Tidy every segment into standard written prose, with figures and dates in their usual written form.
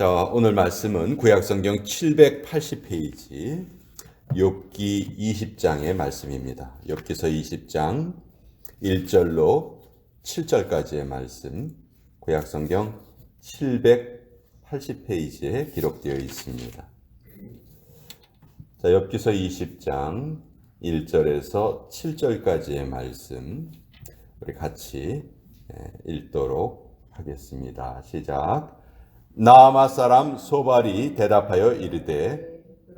자, 오늘 말씀은 구약성경 780페이지 욥기 20장의 말씀입니다. 욥기서 20장 1절로 7절까지의 말씀, 구약성경 780페이지에 기록되어 있습니다. 자, 욥기서 20장 1절에서 7절까지의 말씀 우리 같이 읽도록 하겠습니다. 시작. 나아마 사람 소발이 대답하여 이르되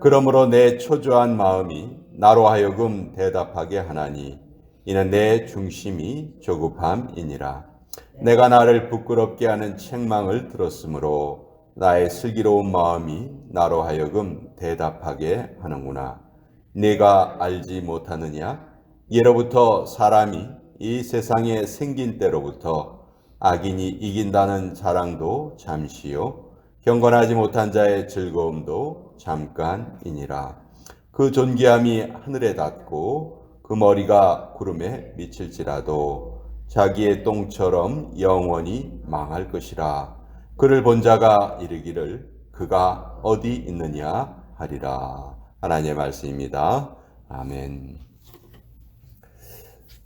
그러므로 내 초조한 마음이 나로 하여금 대답하게 하나니 이는 내 중심이 조급함이니라. 내가 나를 부끄럽게 하는 책망을 들었으므로 나의 슬기로운 마음이 나로 하여금 대답하게 하는구나. 네가 알지 못하느냐? 예로부터 사람이 이 세상에 생긴 때로부터 악인이 이긴다는 자랑도 잠시요 경건하지 못한 자의 즐거움도 잠깐이니라. 그 존귀함이 하늘에 닿고 그 머리가 구름에 미칠지라도 자기의 똥처럼 영원히 망할 것이라. 그를 본 자가 이르기를 그가 어디 있느냐 하리라. 하나님의 말씀입니다. 아멘.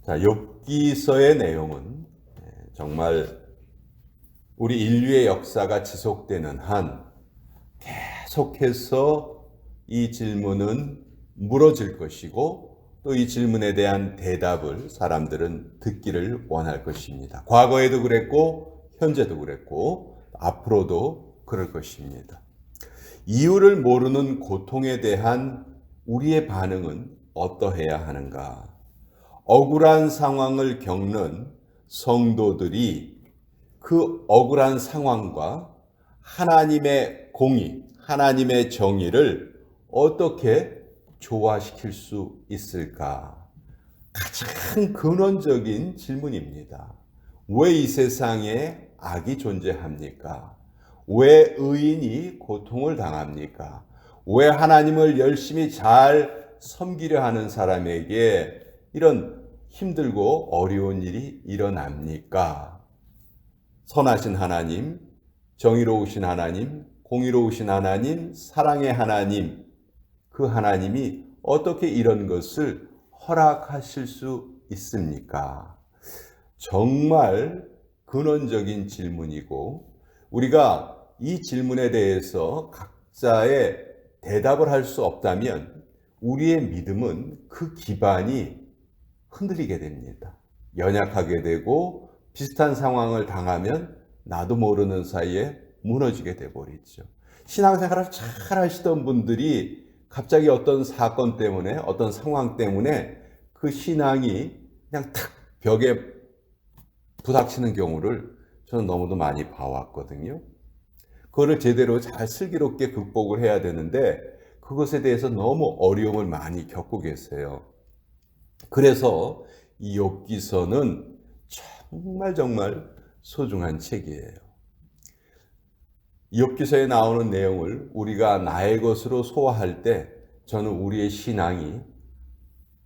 자, 욥기서의 내용은 정말 우리 인류의 역사가 지속되는 한 계속해서 이 질문은 물어질 것이고 또 이 질문에 대한 대답을 사람들은 듣기를 원할 것입니다. 과거에도 그랬고 현재도 그랬고 앞으로도 그럴 것입니다. 이유를 모르는 고통에 대한 우리의 반응은 어떠해야 하는가? 억울한 상황을 겪는 성도들이 그 억울한 상황과 하나님의 공의, 하나님의 정의를 어떻게 조화시킬 수 있을까? 가장 근원적인 질문입니다. 왜 이 세상에 악이 존재합니까? 왜 의인이 고통을 당합니까? 왜 하나님을 열심히 잘 섬기려 하는 사람에게 이런 힘들고 어려운 일이 일어납니까? 선하신 하나님, 정의로우신 하나님, 공의로우신 하나님, 사랑의 하나님, 그 하나님이 어떻게 이런 것을 허락하실 수 있습니까? 정말 근원적인 질문이고 우리가 이 질문에 대해서 각자의 대답을 할 수 없다면 우리의 믿음은 그 기반이 흔들리게 됩니다. 연약하게 되고 비슷한 상황을 당하면 나도 모르는 사이에 무너지게 돼버리죠. 신앙생활을 잘 하시던 분들이 갑자기 어떤 사건 때문에 어떤 상황 때문에 그 신앙이 그냥 탁 벽에 부닥치는 경우를 저는 너무도 많이 봐왔거든요. 그거를 제대로 잘 슬기롭게 극복을 해야 되는데 그것에 대해서 너무 어려움을 많이 겪고 계세요. 그래서 이 욥기서는 정말 소중한 책이에요. 욥기서에 나오는 내용을 우리가 나의 것으로 소화할 때 저는 우리의 신앙이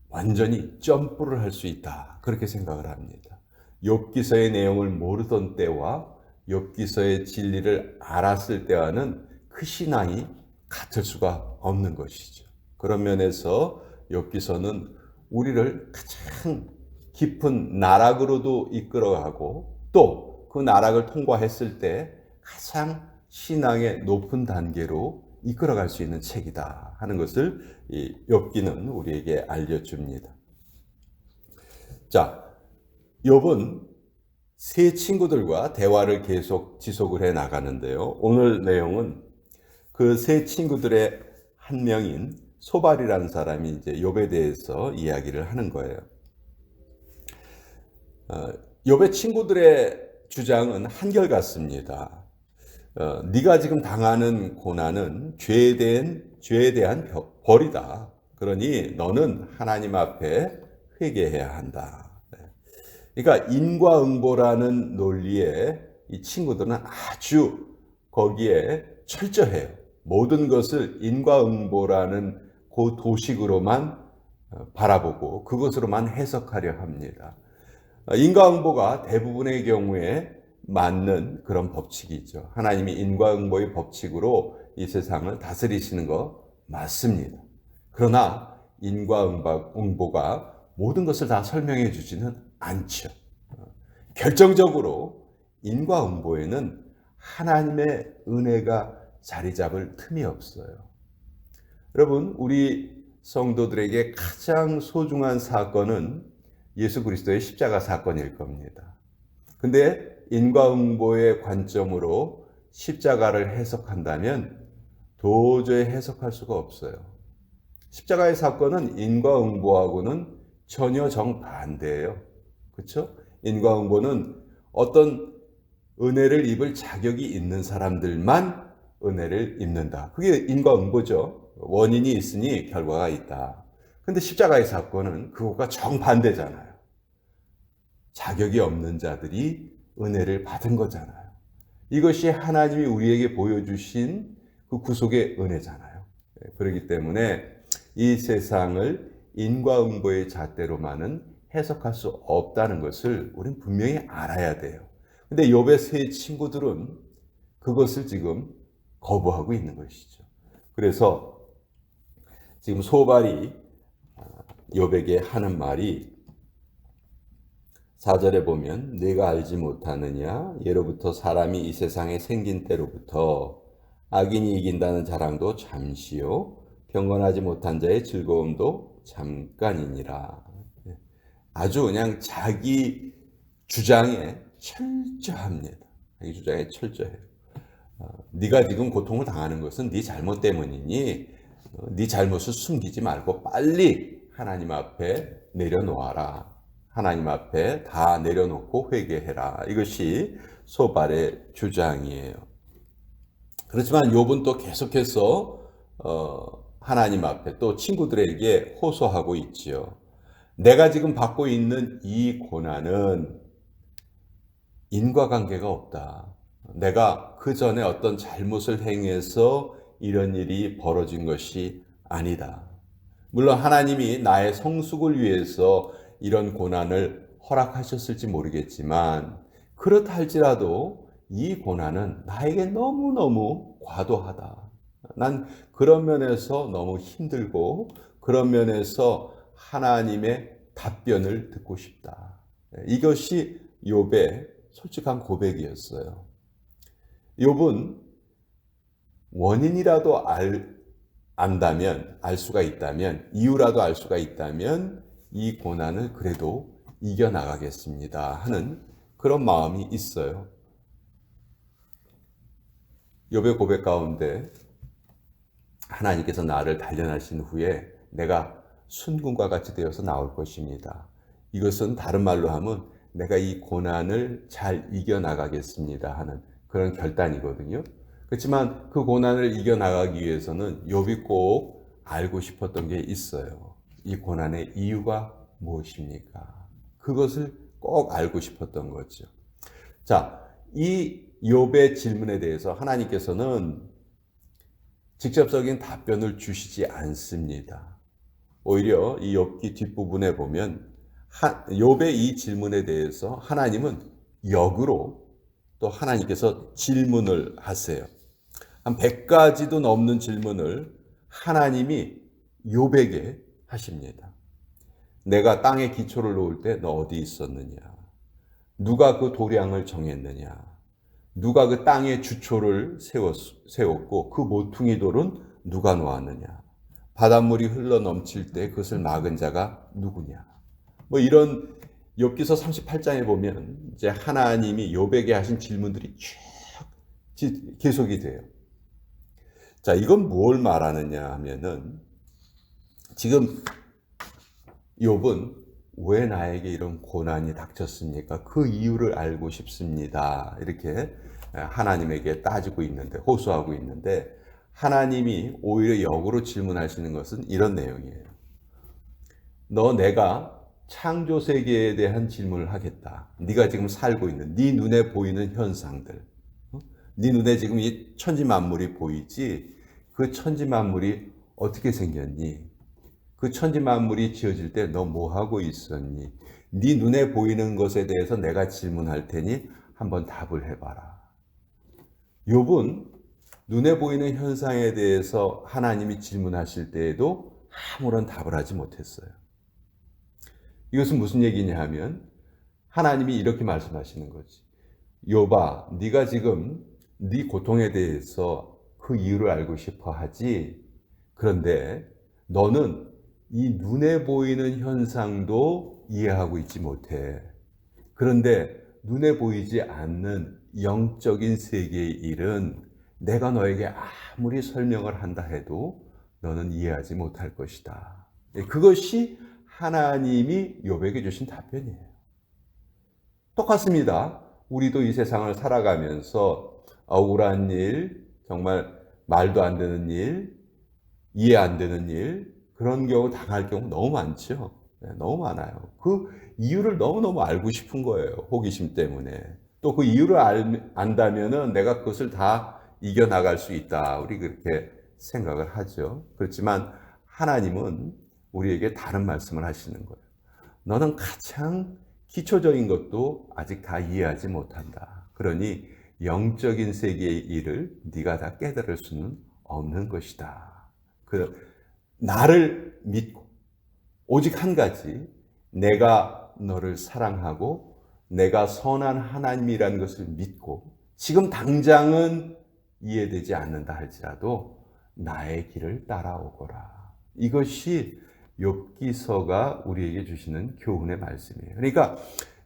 완전히 점프를 할 수 있다. 그렇게 생각을 합니다. 욥기서의 내용을 모르던 때와 욥기서의 진리를 알았을 때와는 그 신앙이 같을 수가 없는 것이죠. 그런 면에서 욥기서는 우리를 가장 깊은 나락으로도 이끌어가고 또 그 나락을 통과했을 때 가장 신앙의 높은 단계로 이끌어갈 수 있는 책이다 하는 것을 이 욥기는 우리에게 알려줍니다. 자, 욥은 세 친구들과 대화를 계속 지속을 해 나가는데요. 오늘 내용은 그 세 친구들의 한 명인 소발이라는 사람이 이제 욥에 대해서 이야기를 하는 거예요. 욥의 친구들의 주장은 한결같습니다. 네가 지금 당하는 고난은 죄에 대한 벌이다. 그러니 너는 하나님 앞에 회개해야 한다. 그러니까 인과응보라는 논리에 이 친구들은 아주 거기에 철저해요. 모든 것을 인과응보라는 그 도식으로만 바라보고 그것으로만 해석하려 합니다. 인과응보가 대부분의 경우에 맞는 그런 법칙이죠. 하나님이 인과응보의 법칙으로 이 세상을 다스리시는 거 맞습니다. 그러나 인과응보가 모든 것을 다 설명해 주지는 않죠. 결정적으로 인과응보에는 하나님의 은혜가 자리 잡을 틈이 없어요. 여러분, 우리 성도들에게 가장 소중한 사건은 예수 그리스도의 십자가 사건일 겁니다. 근데 인과응보의 관점으로 십자가를 해석한다면 도저히 해석할 수가 없어요. 십자가의 사건은 인과응보하고는 전혀 정반대예요. 그렇죠? 인과응보는 어떤 은혜를 입을 자격이 있는 사람들만 은혜를 입는다. 그게 인과응보죠. 원인이 있으니 결과가 있다. 근데 십자가의 사건은 그것과 정반대잖아요. 자격이 없는 자들이 은혜를 받은 거잖아요. 이것이 하나님이 우리에게 보여주신 그 구속의 은혜잖아요. 그렇기 때문에 이 세상을 인과응보의 잣대로만은 해석할 수 없다는 것을 우리는 분명히 알아야 돼요. 근데 욥의 세 친구들은 그것을 지금 거부하고 있는 것이죠. 그래서 지금 소발이 욥에게 하는 말이 4절에 보면 네가 알지 못하느냐 예로부터 사람이 이 세상에 생긴 때로부터 악인이 이긴다는 자랑도 잠시요 경건하지 못한 자의 즐거움도 잠깐이니라. 아주 그냥 자기 주장에 철저합니다. 자기 주장에 철저해요. 네가 지금 고통을 당하는 것은 네 잘못 때문이니 네 잘못을 숨기지 말고 빨리 하나님 앞에 내려놓아라. 하나님 앞에 다 내려놓고 회개해라. 이것이 소발의 주장이에요. 그렇지만 욥은 또 계속해서 하나님 앞에 또 친구들에게 호소하고 있지요. 내가 지금 받고 있는 이 고난은 인과관계가 없다. 내가 그 전에 어떤 잘못을 행해서 이런 일이 벌어진 것이 아니다. 물론 하나님이 나의 성숙을 위해서 이런 고난을 허락하셨을지 모르겠지만 그렇다 할지라도 이 고난은 나에게 너무너무 과도하다. 난 그런 면에서 너무 힘들고 그런 면에서 하나님의 답변을 듣고 싶다. 이것이 욥의 솔직한 고백이었어요. 욥은 원인이라도 안다면, 알 수가 있다면, 이유라도 알 수가 있다면 이 고난을 그래도 이겨나가겠습니다 하는 그런 마음이 있어요. 욥의 고백 가운데 하나님께서 나를 단련하신 후에 내가 순금과 같이 되어서 나올 것입니다. 이것은 다른 말로 하면 내가 이 고난을 잘 이겨나가겠습니다 하는 그런 결단이거든요. 그렇지만 그 고난을 이겨나가기 위해서는 욥이 꼭 알고 싶었던 게 있어요. 이 고난의 이유가 무엇입니까? 그것을 꼭 알고 싶었던 거죠. 자, 이 욥의 질문에 대해서 하나님께서는 직접적인 답변을 주시지 않습니다. 오히려 이 욥기 뒷부분에 보면 욥의 이 질문에 대해서 하나님은 역으로 또 하나님께서 질문을 하세요. 한 100가지도 넘는 질문을 하나님이 욥에게 하십니다. 내가 땅에 기초를 놓을 때 너 어디 있었느냐? 누가 그 도량을 정했느냐? 누가 그 땅의 주초를 세웠고 그 모퉁이 돌은 누가 놓았느냐? 바닷물이 흘러 넘칠 때 그것을 막은 자가 누구냐? 뭐 이런 욥기서 38장에 보면 이제 하나님이 욥에게 하신 질문들이 쭉 계속이 돼요. 자, 이건 뭘 말하느냐 하면은 지금 욥은 왜 나에게 이런 고난이 닥쳤습니까? 그 이유를 알고 싶습니다. 이렇게 하나님에게 따지고 있는데, 호소하고 있는데 하나님이 오히려 역으로 질문하시는 것은 이런 내용이에요. 내가 창조 세계에 대한 질문을 하겠다. 네가 지금 살고 있는, 네 눈에 보이는 현상들, 네 눈에 지금 이 천지 만물이 보이지? 그 천지 만물이 어떻게 생겼니? 그 천지 만물이 지어질 때 너 뭐 하고 있었니? 네 눈에 보이는 것에 대해서 내가 질문할 테니 한번 답을 해봐라. 욥은 눈에 보이는 현상에 대해서 하나님이 질문하실 때에도 아무런 답을 하지 못했어요. 이것은 무슨 얘기냐 하면 하나님이 이렇게 말씀하시는 거지. 욥아, 네가 지금 네 고통에 대해서 그 이유를 알고 싶어 하지. 그런데 너는 이 눈에 보이는 현상도 이해하고 있지 못해. 그런데 눈에 보이지 않는 영적인 세계의 일은 내가 너에게 아무리 설명을 한다 해도 너는 이해하지 못할 것이다. 그것이 하나님이 욥에게 주신 답변이에요. 똑같습니다. 우리도 이 세상을 살아가면서 억울한 일, 정말 말도 안 되는 일, 이해 안 되는 일, 그런 경우 당할 경우 너무 많죠. 너무 많아요. 그 이유를 너무너무 알고 싶은 거예요. 호기심 때문에. 또 그 이유를 안다면은 내가 그것을 다 이겨나갈 수 있다. 우리 그렇게 생각을 하죠. 그렇지만 하나님은 우리에게 다른 말씀을 하시는 거예요. 너는 가장 기초적인 것도 아직 다 이해하지 못한다. 그러니 영적인 세계의 일을 네가 다 깨달을 수는 없는 것이다. 나를 믿고 오직 한 가지, 내가 너를 사랑하고 내가 선한 하나님이라는 것을 믿고 지금 당장은 이해되지 않는다 할지라도 나의 길을 따라오거라. 이것이 욥기서가 우리에게 주시는 교훈의 말씀이에요. 그러니까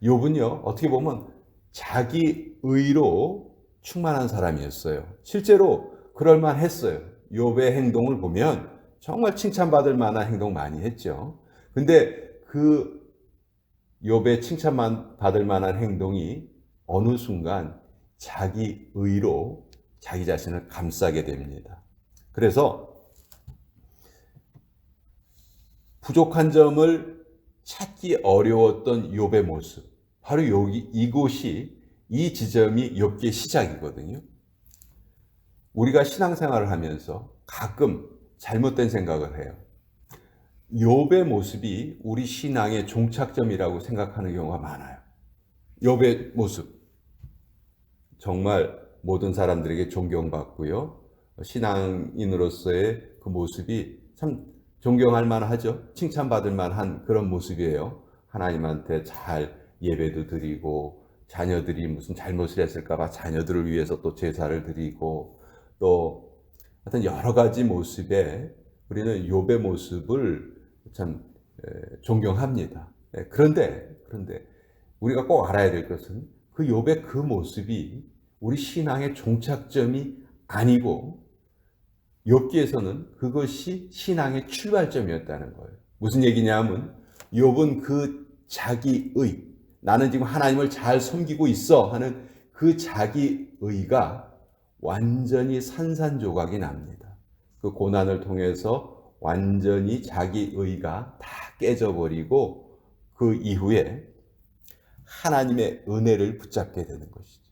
욥은요, 어떻게 보면 자기 의로 충만한 사람이었어요. 실제로 그럴만 했어요. 욥의 행동을 보면 정말 칭찬받을 만한 행동 많이 했죠. 근데 그 욥의 칭찬받을 만한 행동이 어느 순간 자기 의로 자기 자신을 감싸게 됩니다. 그래서 부족한 점을 찾기 어려웠던 욥의 모습, 바로 이곳이 이 지점이 욥기의 시작이거든요. 우리가 신앙생활을 하면서 가끔 잘못된 생각을 해요. 욥의 모습이 우리 신앙의 종착점이라고 생각하는 경우가 많아요. 욥의 모습, 정말 모든 사람들에게 존경받고요. 신앙인으로서의 그 모습이 참 존경할 만하죠. 칭찬받을 만한 그런 모습이에요. 하나님한테 잘 예배도 드리고, 자녀들이 무슨 잘못을 했을까 봐 자녀들을 위해서 또 제사를 드리고, 또 하여튼 여러 가지 모습에 우리는 욥의 모습을 참 존경합니다. 그런데 우리가 꼭 알아야 될 것은 그 욥의 그 모습이 우리 신앙의 종착점이 아니고 욥기에서는 그것이 신앙의 출발점이었다는 거예요. 무슨 얘기냐면 욥은 그 자기의, 나는 지금 하나님을 잘 섬기고 있어 하는 그 자기의가 완전히 산산조각이 납니다. 그 고난을 통해서 완전히 자기의가 다 깨져버리고 그 이후에 하나님의 은혜를 붙잡게 되는 것이죠.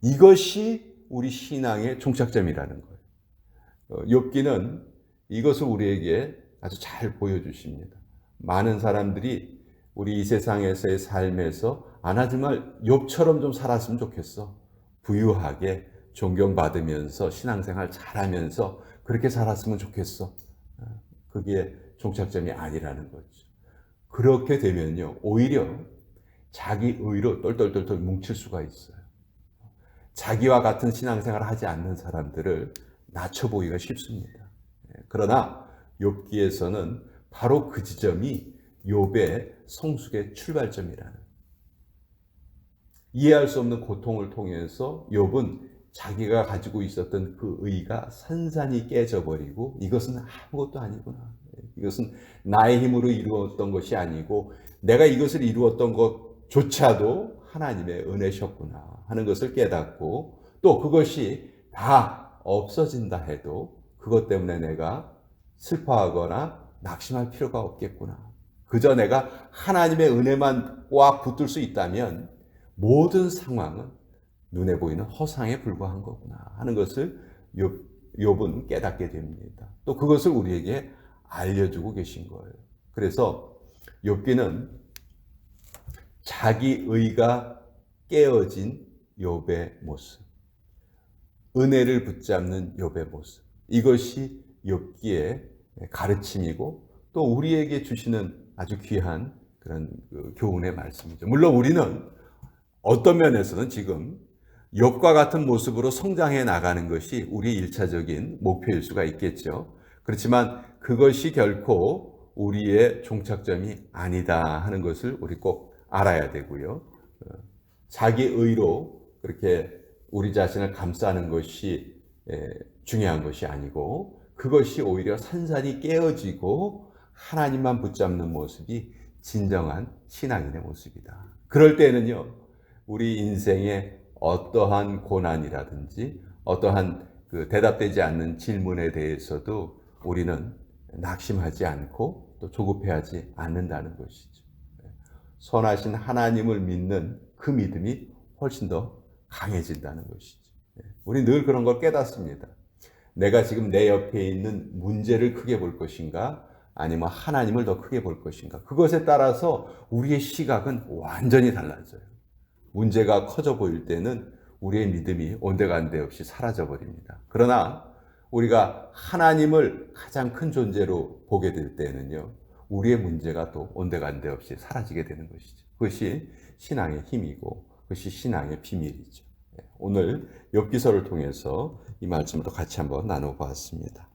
이것이 우리 신앙의 종착점이라는 거예요. 욥기는 이것을 우리에게 아주 잘 보여주십니다. 많은 사람들이 우리 이 세상에서의 삶에서 나 정말 욥처럼 좀 살았으면 좋겠어. 부유하게 존경받으면서 신앙생활 잘하면서 그렇게 살았으면 좋겠어. 그게 종착점이 아니라는 거죠. 그렇게 되면요, 오히려 자기 의로 똘똘똘똘 뭉칠 수가 있어요. 자기와 같은 신앙생활을 하지 않는 사람들을 낮춰 보기가 쉽습니다. 그러나 욥기에서는 바로 그 지점이 욥의 성숙의 출발점이라는, 이해할 수 없는 고통을 통해서 욥은 자기가 가지고 있었던 그 의가 산산이 깨져버리고 이것은 아무것도 아니구나. 이것은 나의 힘으로 이루었던 것이 아니고 내가 이것을 이루었던 것조차도 하나님의 은혜셨구나 하는 것을 깨닫고, 또 그것이 다 없어진다 해도 그것 때문에 내가 슬퍼하거나 낙심할 필요가 없겠구나. 그저 내가 하나님의 은혜만 꽉 붙들 수 있다면 모든 상황은 눈에 보이는 허상에 불과한 거구나 하는 것을 욥은 깨닫게 됩니다. 또 그것을 우리에게 알려주고 계신 거예요. 그래서 욥기는 자기 의가 깨어진 욥의 모습, 은혜를 붙잡는 욥의 모습, 이것이 욥기의 가르침이고 또 우리에게 주시는 아주 귀한 그런 교훈의 말씀이죠. 물론 우리는 어떤 면에서는 지금 욥과 같은 모습으로 성장해 나가는 것이 우리의 1차적인 목표일 수가 있겠죠. 그렇지만 그것이 결코 우리의 종착점이 아니다 하는 것을 우리 꼭 알아야 되고요. 자기 의로 그렇게 우리 자신을 감싸는 것이 중요한 것이 아니고 그것이 오히려 산산이 깨어지고 하나님만 붙잡는 모습이 진정한 신앙인의 모습이다. 그럴 때는요, 우리 인생의 어떠한 고난이라든지 어떠한 그 대답되지 않는 질문에 대해서도 우리는 낙심하지 않고 또 조급해하지 않는다는 것이죠. 선하신 하나님을 믿는 그 믿음이 훨씬 더 강해진다는 것이죠. 우리 늘 그런 걸 깨닫습니다. 내가 지금 내 옆에 있는 문제를 크게 볼 것인가 아니면 하나님을 더 크게 볼 것인가, 그것에 따라서 우리의 시각은 완전히 달라져요. 문제가 커져 보일 때는 우리의 믿음이 온데간데 없이 사라져 버립니다. 그러나 우리가 하나님을 가장 큰 존재로 보게 될 때는요, 우리의 문제가 또 온데간데 없이 사라지게 되는 것이죠. 그것이 신앙의 힘이고 그것이 신앙의 비밀이죠. 오늘 욥기서를 통해서 이 말씀을 같이 한번 나눠보았습니다.